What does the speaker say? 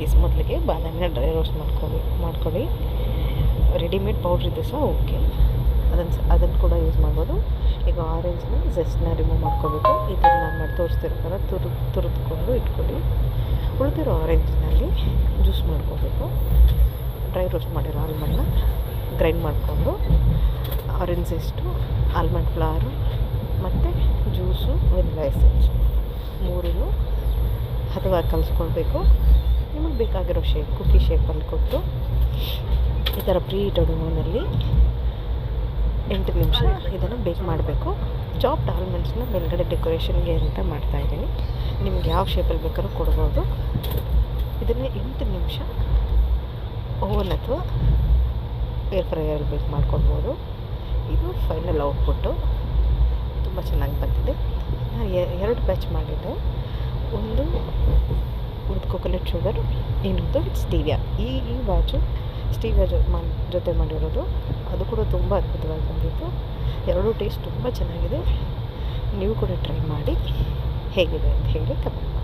Piece ಮೊದಲಿಗೆ ಬಾದಾಮಿನ dry roast ಮಾಡ್ಕೊಳ್ಳಿ. Readymade powder ಇದ್ದು ಸಹ ಓಕೆ, ಅದನ್ನು ಕೂಡ ಯೂಸ್ ಮಾಡ್ಬೋದು. ಈಗ ಆರೆಂಜ್ನ ಜಸ್ಟ್ನ ರಿಮೂವ್ ಮಾಡ್ಕೋಬೇಕು. ಈ ಥರ ನಾನು ಮಾಡಿ ತೋರಿಸ್ತಿರೋ ತುರಿದುಕೊಂಡು ಇಟ್ಕೊಳ್ಳಿ. ಉಳಿದಿರೋ ಆರೆಂಜ್ನಲ್ಲಿ ಜ್ಯೂಸ್ ಮಾಡ್ಕೋಬೇಕು. ಡ್ರೈ ರೋಸ್ಟ್ ಮಾಡಿರೋ ಆಲ್ಮಂಡನ್ನ ಗ್ರೈಂಡ್ ಮಾಡಿಕೊಂಡು ಆರೆಂಜ್ ಎಷ್ಟು ಆಲ್ಮಂಡ್ ಫ್ಲವರು ಮತ್ತು ಜ್ಯೂಸು ವೆನಿಲಾ ಎಸೆನ್ಸ್ ಮೂರೂ ಹದವಾಗಿ ಕಲಿಸ್ಕೊಳ್ಬೇಕು. ನಿಮಗೆ ಬೇಕಾಗಿರೋ ಕುಕ್ಕಿ ಶೇಪಲ್ಲಿ ಕೊಟ್ಟು ಈ ಥರ ಪ್ರೀ ಹೀಟೆಡ್ ಓವನಲ್ಲಿ 8 ನಿಮಿಷ ಇದನ್ನು ಬೇಕ್ ಮಾಡಬೇಕು. ಚಾಪ್ಡ್ ಆಲ್ಮಂಡ್ಸ್ನ ಮೇಲ್ಗಡೆ ಡೆಕೋರೇಷನ್ಗೆ ಅಂತ ಮಾಡ್ತಾಯಿದ್ದೀನಿ. ನಿಮ್ಗೆ ಯಾವ ಶೇಪಲ್ಲಿ ಬೇಕಾದ್ರೂ ಕೊಡ್ಬೋದು. ಇದನ್ನು 8 ನಿಮಿಷ ಓವನ್ ಅಥವಾ ಏರ್ ಫ್ರೈಯರಲ್ಲಿ ಬೇಕ್ ಮಾಡ್ಕೊಳ್ಬೋದು. ಇದು ಫೈನಲ್ ಔಟ್ಪುಟ್ಟು. ತುಂಬ ಚೆನ್ನಾಗಿ ಬಂದಿದೆ. ನಾನು 2 ಬ್ಯಾಚ್ ಮಾಡಿದ್ದೆ. ಒಂದು ವಿತ್ ಕೊಕೊನಟ್ ಶುಗರ್, ಇನ್ನೊಂದು ಸ್ಟೀವಿಯಾ. ಈ ಬ್ಯಾಚು ಸ್ಟೀವಿಯಾ ಜೊತೆ ಮಾಡಿರೋದು. ಅದು ಕೂಡ ತುಂಬ ಅದ್ಭುತವಾಗಿ ಬಂದಿತ್ತು. ಎರಡೂ ಟೇಸ್ಟ್ ತುಂಬ ಚೆನ್ನಾಗಿದೆ. ನೀವು ಕೂಡ ಟ್ರೈ ಮಾಡಿ ಹೇಗಿದೆ ಅಂತ ಹೇಳಿ ಕಮೆಂಟ್ ಮಾಡಿ.